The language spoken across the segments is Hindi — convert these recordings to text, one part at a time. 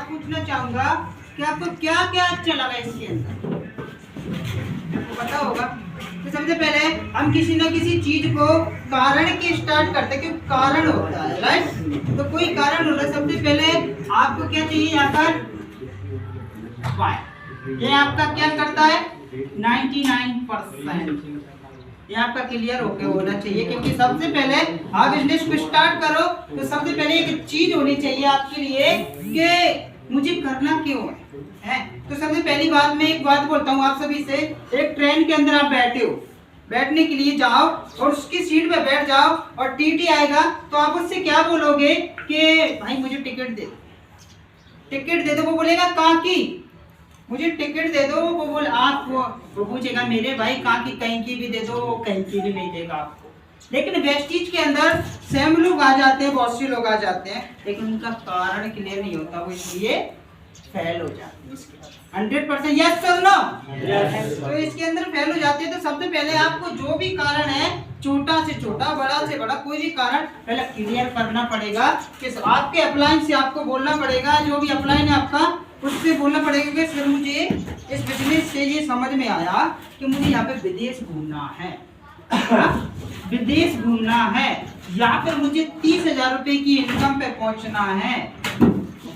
पूछना चाहूंगा कि आपको क्या क्या अच्छा लगा इसके अंदर, आपको पता होगा। तो सबसे पहले हम किसी न किसी चीज को कारण की स्टार्ट करते हैं, क्योंकि कारण होता है, राइट। तो कोई कारण होता है, सबसे पहले आपको क्या चाहिए यहाँ पर, वाई। ये आपका क्या करता है 99%। ये आपका क्लियर होना चाहिए, क्योंकि सबसे पहले आप बिजनेस को स्टार्ट करो तो सबसे पहले एक चीज होनी चाहिए आपके लिए कि मुझे करना क्यों है। तो सबसे पहली बात मैं एक बात बोलता हूँ आप सभी से, एक ट्रेन के अंदर आप बैठे हो, बैठने के लिए जाओ और उसकी सीट पे बैठ जाओ और टीटी आएगा तो आप उससे क्या बोलोगे कि भाई मुझे टिकट दे, टिकट दे दो। वो बोलेगा कहाँ की, मुझे टिकट दे दो। वो बोल आप वो पूछेगा मेरे भाई कहाँ की, कहीं की भी दे दो, कहीं की भी नहीं देगा आपको। लेकिन वेस्टीज के अंदर सेम लोग आ जाते हैं, बहुत से लोग आ जाते हैं, लेकिन उनका कारण क्लियर नहीं होता, वो इसलिए फेल हो जाते हैं। 100% यस सर नो, तो इसके अंदर फेल हो जाते हैं। तो सबसे पहले आपको जो भी कारण है, छोटा से छोटा, बड़ा से बड़ा, कोई भी कारण पहले क्लियर करना पड़ेगा। कि आपके अपलाइन से आपको बोलना पड़ेगा, जो भी अपलाइन है आपका उससे बोलना पड़ेगा कि सर मुझे इस बिजनेस से ये समझ में आया कि मुझे यहाँ पे विदेश घूमना है, विदेश घूमना है, या फिर मुझे 30,000 रुपए की इनकम पे पहुंचना है।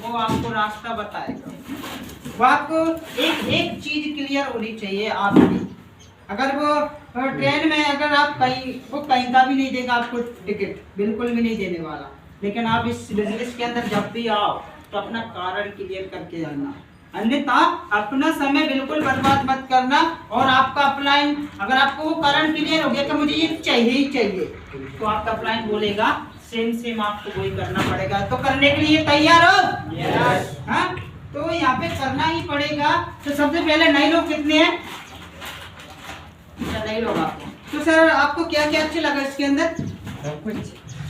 वो आपको रास्ता बताएगा। वो आपको एक चीज क्लियर होनी चाहिए आपकी। अगर वो ट्रेन में अगर आप वो कहीं का भी नहीं देगा आपको टिकट, बिल्कुल भी नहीं देने वाला। लेकिन आप इस बिजनेस के अंदर जब भी आओ तो अपना कारण क्लियर करके आना, अन्यथा अपना समय बिल्कुल बर्बाद मत करना। और आपका अपलाइन, अगर आपको वो कारण क्लियर हो गया कि मुझे ये चाहिए ही चाहिए, तो आपका अपलाइन बोलेगा सेम आपको वही करना पड़ेगा। तो करने के लिए तैयार हो? यस। हाँ, तो यहाँ पे करना ही पड़ेगा। तो सबसे पहले नए लोग कितने हैं? नए लोग आपको। तो सर आपको क्या क्या अच्छा लगा इसके अंदर?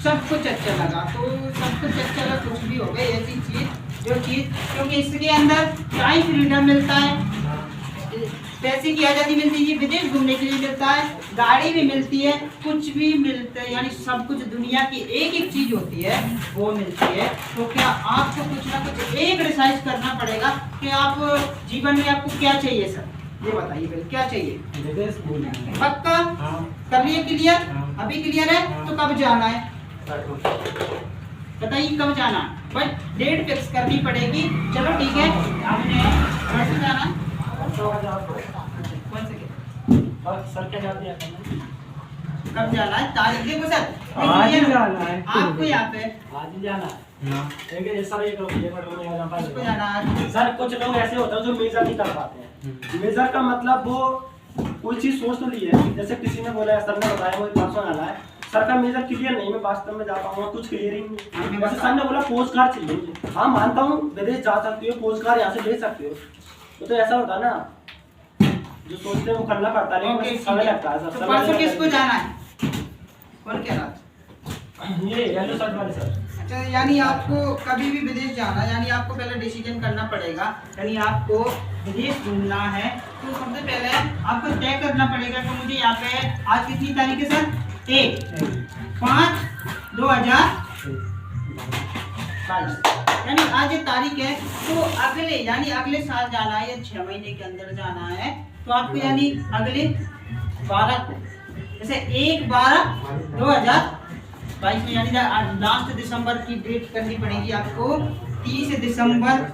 सब कुछ अच्छा लगा। तो सब कुछ अच्छा लगा, कुछ भी हो गए ऐसी चीज जो चीज, क्योंकि इसके अंदर टाइम फ्रीडम मिलता है, पैसे की आज़ादी मिलती है, विदेश घूमने के लिए मिलता है, गाड़ी भी मिलती है, कुछ भी मिलता है, यानी सब कुछ दुनिया की एक एक चीज होती है वो मिलती है। तो क्या आपको कुछ ना कुछ एक डिसाइड करना पड़ेगा कि आप जीवन में आपको क्या चाहिए सर, ये बताइए पहले क्या चाहिए? विदेश घूमना। पक्का? कर लिए क्लियर? अभी क्लियर है? तो कब जाना है बताइए, कब जाना? बट डेट फिक्स करनी पड़ेगी। चलो ठीक है, आपने कैसे जाना? कौन से सर क्या जाते हैं? कब जाना है? तारीख देखो सर, आज ही जाना है आपको यहाँ पे आज ही जाना है। सर किसको जाना है? सर कुछ लोग ऐसे होते हैं जो मेजर नहीं कर पाते हैं। मेजर का मतलब वो कोई चीज सोच तो ली है, जैसे किसी ने बोला है, सर ने बताया वो परसों आना है, सर का मेजर क्लियर नहीं, मैं वास्तव में जा पाऊंगा, कुछ क्लियर ही नहीं। वैसे सर ने बोला पोस्ट कार्ड चाहिए, हाँ मानता हूँ विदेश जा सकते हो, पोस्ट कार्ड यहाँ से ले सकते हो। तो ऐसा होता है ना, जो सोचते हैं वो करना पड़ता है, लेकिन समय लगता है। तो परसों किसको जाना है? कौन कह रहा? ये येलो शर्ट वाले सर। अच्छा, यानी आपको कभी भी विदेश जाना, यानी आपको पहले डिसीजन करना पड़ेगा, यानी आपको विदेश घूमना है। तो सबसे पहले आपको तय करना पड़ेगा कि मुझे यहाँ पे आज कितनी तारीख है सर? 1/5/2022, यानी आज ये तारीख है। तो अगले यानी अगले साल जाना है या 6 महीने के अंदर जाना है, तो आपको यानी अगले 12 को, जैसे 1/12/2022 में, यानी लास्ट दिसंबर की डेट करनी पड़ेगी आपको। 30 दिसंबर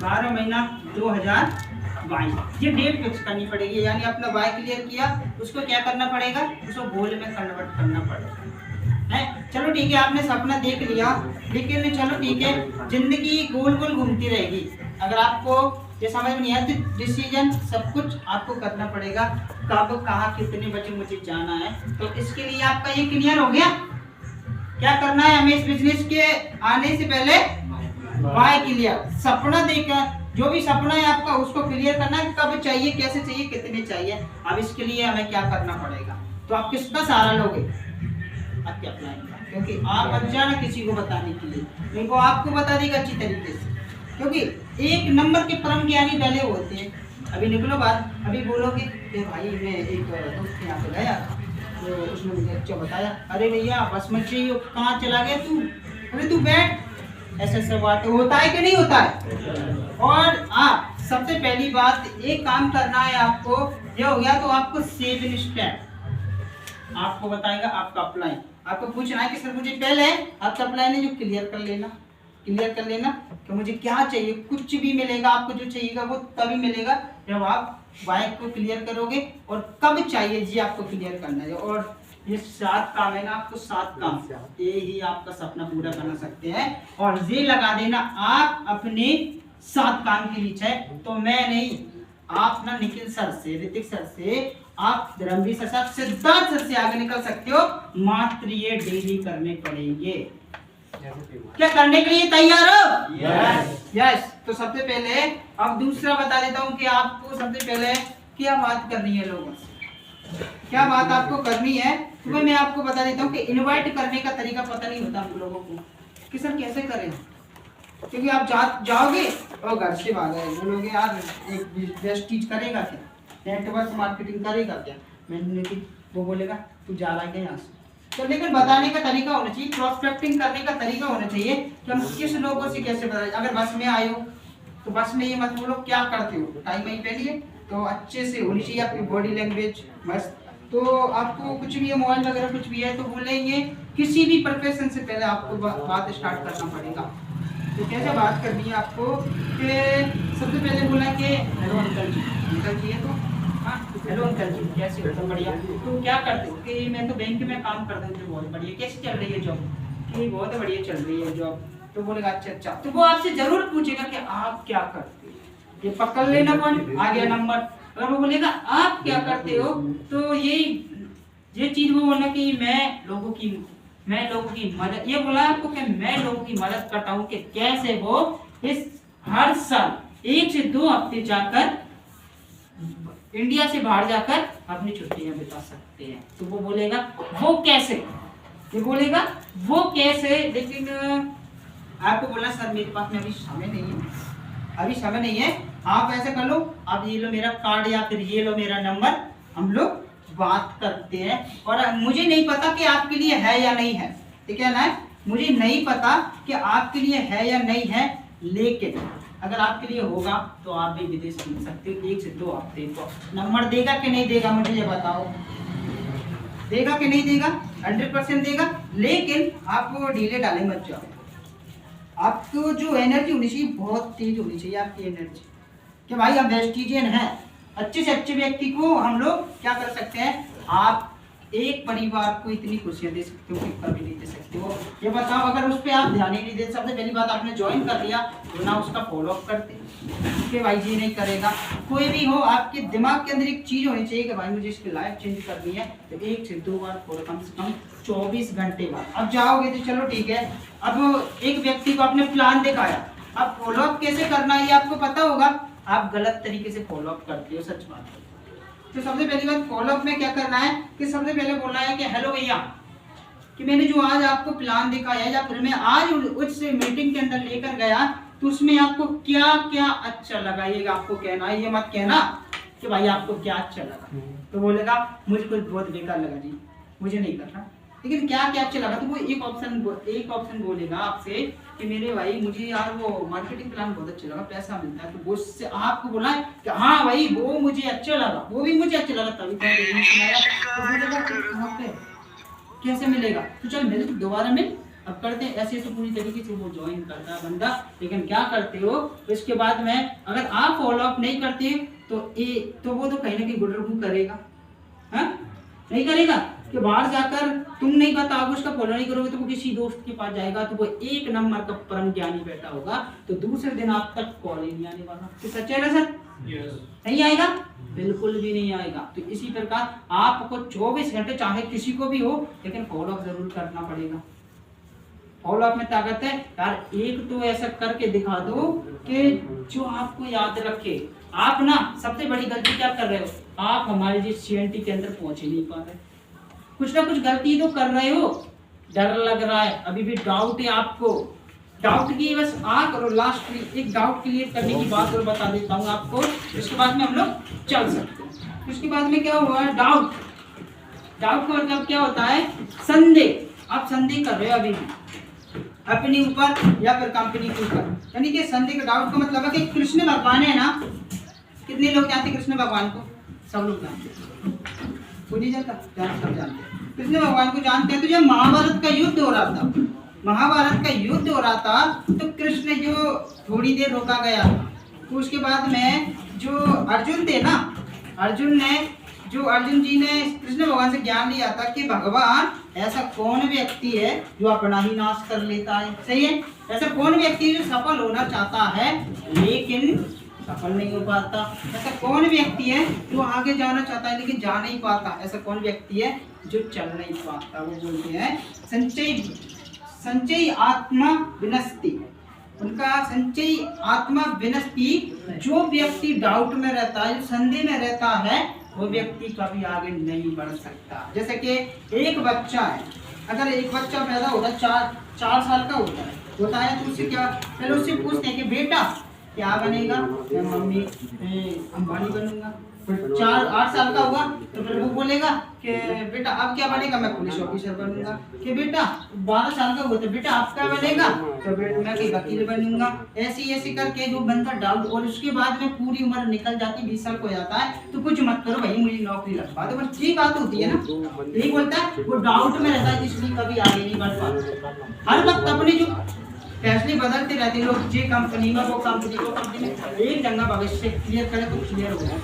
12 महीना 2022 ये डेट फिक्स करनी पड़ेगी। यानी अपना वाई क्लियर किया, उसको क्या करना पड़ेगा? उसको गोल में कन्वर्ट करना पड़ेगा है। चलो ठीक है, आपने सपना देख लिया, लेकिन चलो ठीक है, जिंदगी गोल गोल घूमती रहेगी। अगर आपको ये समझ में नहीं आया तो डिसीजन सब कुछ आपको करना पड़ेगा, कब कहाँ कितने बजे मुझे जाना है। तो इसके लिए आपका ये क्लियर हो गया, क्या करना है हमें इस बिजनेस के आने से पहले? वाई क्लियर, सपना देखकर, जो भी सपना है आपका उसको क्लियर करना है, कब चाहिए, कैसे चाहिए, कितने चाहिए। अब इसके लिए हमें क्या करना पड़ेगा? तो आप किसका सहारा लोगे? आपके अपलाइन का, क्योंकि आप बच जाना किसी को बताने के लिए, नहीं वो आपको बता देगा अच्छी तरीके से, क्योंकि एक नंबर के परम ज्ञानी डले होते हैं। अभी निकलो बात, अभी बोलोगे कि भाई मैं एक दोस्त के यहाँ पे गया तो उसने मुझे अच्छा बताया, अरे भैया बस मत चाहिए, कहाँ चला गया तू? अरे तू बैठ, ऐसे ऐसे बात होता है कि नहीं होता है। और आप सबसे पहली बात एक काम करना है आपको, ये हो गया तो आपको सेव इन स्टेप आपको बताएगा आपका अप्लाई। आपको पूछना है कि सर मुझे पहले आपका अप्लाई नहीं जो क्लियर कर लेना कि मुझे क्या चाहिए। कुछ भी मिलेगा आपको, जो चाहिएगा वो तभी मिलेगा जब आप बाइक को क्लियर करोगे। और कब चाहिए जी आपको क्लियर करना है। और ये 7 काम है ना, आपको 7 काम ये ही आपका सपना पूरा कर सकते हैं। और ये लगा देना आप अपने 7 काम के लिए। तो मैं नहीं, आप ना निखिल सर से, ऋतिक सर से, आप रणवीर सर से, सिद्धार्थ सर से आगे निकल सकते हो। मात्र ये डेली करने पड़ेंगे। क्या करने के लिए तैयार हो? यस। तो सबसे पहले अब दूसरा बता देता हूँ कि आपको सबसे पहले क्या बात करनी है लोगों से, क्या बात आपको करनी है। तो मैं आपको बता देता हूँ कि इनवाइट करने का तरीका पता नहीं होता हम लोगों को कि सर कैसे करें। क्योंकि आप जाओगे और घर से भाग गए, बोलोगे यार एक वेस्टीज करेगा क्या, नेटवर्क मार्केटिंग करेगा क्या, मैंने कि वो बोलेगा तू जा रहा है यहाँ से। तो लेकिन बताने का तरीका होना चाहिए, प्रोस्पेक्टिंग करने का तरीका होना चाहिए कि हम किस लोगों से कैसे बताएं। अगर बस में आए हो तो बस में ये मत बोलो क्या करते हो, टाइम वहीं पे लिए तो अच्छे से होनी चाहिए आपकी बॉडी लैंग्वेज बस। तो आपको कुछ भी है, मोबाइल वगैरह कुछ भी है तो बोलेंगे, किसी भी प्रोफेशन से पहले आपको बात स्टार्ट करना पड़ेगा। तो कैसे बात करनी है आपको कि सबसे पहले बोला कि हेलो अंकल जी, अंकल जी है तो हाँ हेलो अंकल जी कैसे हो, सब बढ़िया। तो क्या करते हो कि मैं तो बैंक में काम करता हूँ, तो बहुत बढ़िया। कैसे चल रही है जॉब? कि बहुत बढ़िया चल रही है जॉब। तो बोलेगा अच्छा। तो वो आपसे जरूर पूछेगा कि आप क्या करते हो, ये पकड़ लेना पॉइंट, आ गया नंबर। अगर वो बोलेगा आप क्या करते हो तो ये चीज वो बोलना कि मैं लोगों की मदद, ये बोला आपको कि मैं लोगों की मदद करता हूँ कि कैसे वो इस हर साल 1 से 2 हफ्ते जाकर इंडिया से बाहर जाकर अपनी छुट्टियां बिता सकते हैं। तो वो बोलेगा वो कैसे, ये बोलेगा वो कैसे। लेकिन आपको बोला सर मेरे पास में अभी समय नहीं है, आप ऐसे कर लो, आप ये लो मेरा कार्ड या फिर ये लो मेरा नंबर, हम लोग बात करते हैं। और मुझे नहीं पता कि आपके लिए है या नहीं है, ठीक है ना, मुझे नहीं पता कि आपके लिए है या नहीं है, लेकिन अगर आपके लिए होगा तो आप भी विदेश घूम सकते हो 1 से 2 हफ्ते। तो नंबर देगा कि नहीं देगा मुझे ये बताओ, देगा कि नहीं देगा? 100% देगा। लेकिन आप ढीले डाले मत जाओ, आपको जो एनर्जी होनी चाहिए बहुत तेज होनी चाहिए आपकी एनर्जी, कि भाई हम वेस्टिजियन हैं। अच्छे से अच्छे व्यक्ति को हम लोग क्या कर सकते हैं, आप एक परिवार को इतनी खुशियां दे सकते हो कि कभी नहीं दे सकते हो। ये बताओ अगर उस पर आप ध्यान ही नहीं दे, सबसे पहली बात आपने ज्वाइन कर लिया तो ना उसका फॉलो अप करते कि भाई जी नहीं करेगा। कोई भी हो आपके दिमाग के अंदर एक चीज होनी चाहिए कि भाई मुझे इसकी लाइफ चेंज करनी है, तो 1 से 2 बार फॉलो, कम से कम 24 घंटे बाद। अब जाओगे तो चलो ठीक है, अब एक व्यक्ति को आपने प्लान दिखाया, अब फॉलो अप कैसे करना है ये आपको पता होगा, आप गलत तरीके से फॉलो अप करते हो, सच बात है। तो सबसे पहली बात फॉलो अप में क्या करना है कि सबसे पहले बोलना है कि हेलो भैया, कि मैंने जो आज आपको प्लान दिखाया या फिर मैं आज उस मीटिंग के अंदर लेकर गया तो उसमें आपको क्या क्या अच्छा लगा, ये आपको कहना है, ये मत कहना कि भाई आपको क्या अच्छा लगा। तो बोलेगा मुझे कुछ बहुत बेकार लगा जी, मुझे नहीं करना, लेकिन क्या क्या अच्छा लगा। तो वो एक ऑप्शन बोलेगा आपसे कि मेरे भाई मुझे यार वो मार्केटिंग प्लान बहुत अच्छा लगा, पैसा मिलता है। तो वो उससे आपको बोला कि हाँ भाई वो मुझे अच्छा लगा, वो भी मुझे अच्छा लगा, तभी तो बोलेगा कहाँ पे कैसे मिलेगा, तो चल मिल दोबारा मिल, अब करते हैं ऐसे तो पूरी तरीके से वो ज्वाइन करता है बंदा। लेकिन क्या करते हो इसके बाद में अगर आप फॉलो अप नहीं करते तो वो तो कहीं ना कहीं गुडरगू करेगा, हाँ नहीं करेगा कि बाहर जाकर तुम नहीं बताओगे, उसका फॉलो नहीं करोगे तो वो किसी दोस्त के पास जाएगा तो वो 1 नंबर का परम ज्ञानी बैठा होगा, तो दूसरे दिन आप तक कॉल ही नहीं आने वाला। तो सच है ना सर? नहीं आएगा, बिल्कुल भी नहीं आएगा। तो इसी प्रकार आपको 24 घंटे चाहे किसी को भी हो, लेकिन फॉलो अप जरूर करना पड़ेगा। फॉलो अप में ताकत है यार, एक तो ऐसा करके दिखा दो कि जो आपको याद रखे। आप ना सबसे बड़ी गलती क्या कर रहे हो, आप हमारे जिस CNT के अंदर पहुंच ही नहीं पा रहे, कुछ ना कुछ गलती तो कर रहे हो, डर लग रहा है, अभी भी डाउट है आपको, डाउट की बस करो। लास्ट एक डाउट क्लियर करने की बात और बता देता हूँ आपको, इसके बाद में हम लोग चल सकते हैं। उसके बाद में क्या हुआ, डाउट का मतलब क्या होता है, संदेह। आप संदेह कर रहे हो, अपने ऊपर या फिर कंपनी के ऊपर। यानी कि संदेह का डाउट का मतलब है कि कृष्ण भगवान है ना, कितने लोग जानते कृष्ण भगवान को? सब लोग जानते हैं, कोई नहीं जानता? सब जानते हैं कृष्ण भगवान को जानते हैं। तो जब महाभारत का युद्ध हो रहा था, महाभारत का युद्ध हो रहा था, तो कृष्ण जो थोड़ी देर रोका गया, तो उसके बाद में जो अर्जुन थे ना, अर्जुन जी ने कृष्ण भगवान से ज्ञान लिया था कि भगवान ऐसा कौन व्यक्ति है जो अपना ही नाश कर लेता है, सही है? ऐसा कौन व्यक्ति है जो सफल होना चाहता है लेकिन सफल नहीं हो पाता? ऐसा कौन व्यक्ति है जो आगे जाना चाहता है लेकिन जा नहीं पाता? ऐसा कौन व्यक्ति है जो चल नहीं पाता? वो बोलते हैं संचय आत्मा विनस्ति। उनका संचय आत्मा विनस्ति, जो व्यक्ति डाउट में रहता है, जो संदेह में रहता है, वो व्यक्ति कभी आगे नहीं बढ़ सकता। जैसे कि एक बच्चा है, अगर एक बच्चा पैदा होता है 4 साल का होता है तो उससे क्या, पहले उससे पूछते हैं कि बेटा क्या बनेगा? मैं मम्मी अंबानी बनूंगा। फिर 8 साल का हुआ तो फिर वो बोलेगा कि बेटा अब क्या बनेगा? मैं पुलिस ऑफिसर बनूंगा। कि बेटा 12 साल का हुआ तो बेटा आप क्या बनेगा? तो बेटा मैं कोई वकील बनूंगा। ऐसे करके जो बंदा डाउट, और उसके बाद में पूरी उम्र निकल जाती, 20 साल को जाता है, तो कुछ मत करो भाई, मुझे नौकरी लगवा दो, बस ये बात होती है ना। यही बोलता है, वो डाउट में रहता है इसलिए कभी आगे नहीं बढ़ पाता। हर वक्त अपने जो फैसले बदलते रहते लोग, जे कंपनी में वो कंपनी में, एक जगह भविष्य क्लियर करें तो क्लियर हो जाएगा,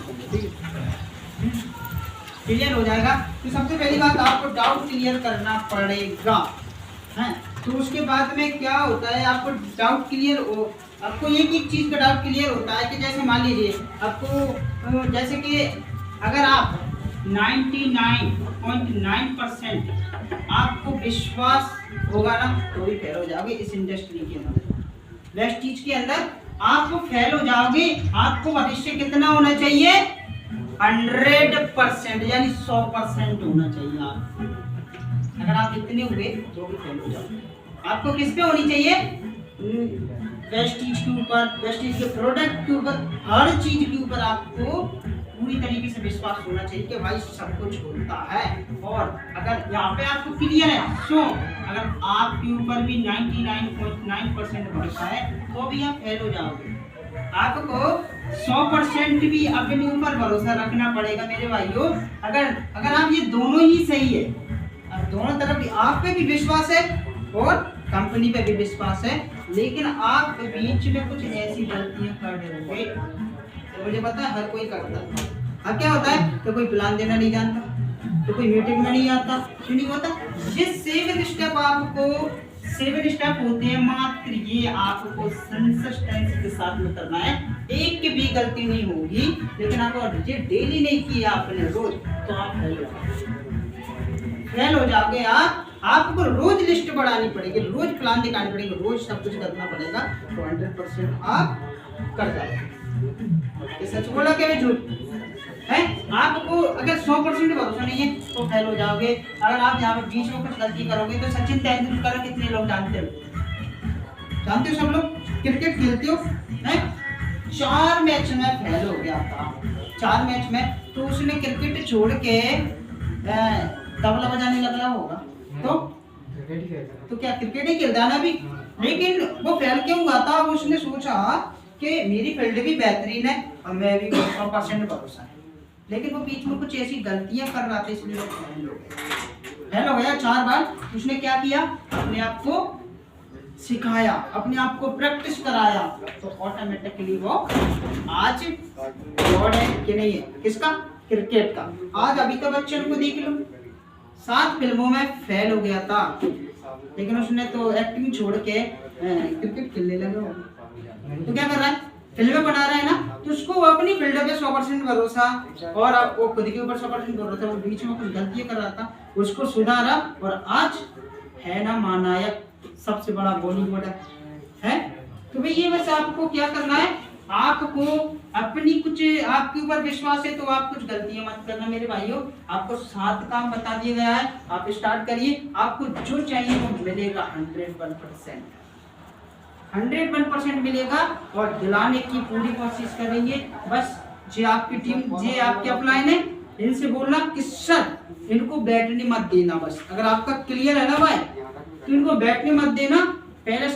क्लियर हो जाएगा। तो सबसे पहली बात आपको डाउट क्लियर करना पड़ेगा, हैं? तो उसके बाद में क्या होता है, आपको डाउट क्लियर हो, आपको एक चीज का डाउट क्लियर होता है कि जैसे मान लीजिए आपको, जैसे कि अगर आप 99.9% आपको विश्वास होगा ना, तो भी फेल हो जाओगे इस इंडस्ट्री के अंदर, वेस्ट चीज के अंदर आप फेल हो जाओगे। आपको भविष्य कितना होना चाहिए? 100%, यानी 100% होना चाहिए। आप अगर आप इतने हुए तो भी फेल हो जाओगे। आपको किस पे होनी चाहिए? वेस्ट चीज के ऊपर, वेस्ट चीज के प्रोडक्ट के ऊपर, हर चीज के ऊपर आपको पूरी तरीके से विश्वास होना चाहिए कि भाई सब कुछ होता है। और अगर यहाँ पे आपको क्लियर है, सो अगर आपके ऊपर भी 99.9% भरोसा है तो भी आप फेल हो जाओगे। आपको 100% भी अपने ऊपर भरोसा रखना पड़ेगा मेरे भाइयों। अगर आप ये दोनों ही सही है, अब दोनों तरफ भी आप पे भी विश्वास है और कंपनी पे भी विश्वास है, लेकिन आप बीच में कुछ ऐसी गलतियां कर रहे हो, तो मुझे पता है हर कोई करता है। अब क्या होता है, तो कोई प्लान देना नहीं जानता, तो कोई मीटिंग में नहीं आता, क्यों नहीं होता? ये 7 स्टेप आपको 7 स्टेप होते हैं मात्र, ये आपको कंसिस्टेंसी के साथ में करना है। एक की भी गलती नहीं होगी, लेकिन आपको ये डेली नहीं किया आपने रोज, तो आप फेल हो जाओगे। आपको रोज लिस्ट बढ़ानी पड़ेगी, रोज प्लान दिखानी पड़ेगी, रोज सब कुछ करना पड़ेगा, तो 100% आप कर जाओगे। ये सच बोला कि मैं झूठ है? आपको अगर 100% भरोसा नहीं है तो फेल हो जाओगे। अगर आप यहाँ पे बीच में कुछ गलती करोगे तो सचिन तेंदुलकर कितने लोग जानते हो? जानते हो सब लोग? क्रिकेट खेलते हो हैं? 4 मैच में फेल हो गया था, 4 मैच में। तो उसने क्रिकेट छोड़ के तबला बजाने लगा होगा, तो क्या क्रिकेट ही खेलता है ना अभी? लेकिन वो फेल क्यों हुआ था? उसने सोचा कि मेरी फील्ड भी बेहतरीन है और मैं भी 100% भरोसा है, लेकिन वो बीच में कुछ ऐसी गलतियां कर रहा था, इसलिए वो फेल हो गया 4 बार। उसने क्या किया? अपने आप को सिखाया, अपने आप को प्रैक्टिस कराया, तो ऑटोमेटिकली वो आज गॉड है कि नहीं है? किसका? क्रिकेट का। आज अमिताभ बच्चन को देख लो, 7 फिल्मों में फेल हो गया था, लेकिन उसने तो एक्टिंग छोड़ के क्रिकेट खेलने लगा। तो क्या कर रहा है? फिल्में बना रहा है ना, तो उसको अपनी फील्ड पे 100% भरोसा, और वो खुद के ऊपर 100% भरोसा। वो बीच में कुछ गलतियां कर रहा था, उसको सुधारा, और आज है ना महानायक, सबसे बड़ा बॉलीवुड है। तो भाई ये बस आपको क्या करना है, आपको अपनी कुछ आपके ऊपर विश्वास है तो आप कुछ गलतियां मत करना मेरे भाइयों। आपको 7 काम बता दिया गया है, आप स्टार्ट करिए, आपको जो चाहिए वो मिलेगा 101% मिलेगा, और दिलाने की पूरी कोशिश करेंगे। बस जो आपकी टीम, जो आपके अपलाइन है, इनसे बोलना कि सर इनको बैठने मत देना। बस अगर आपका क्लियर है ना भाई, तो इनको बैठने मत देना, पहले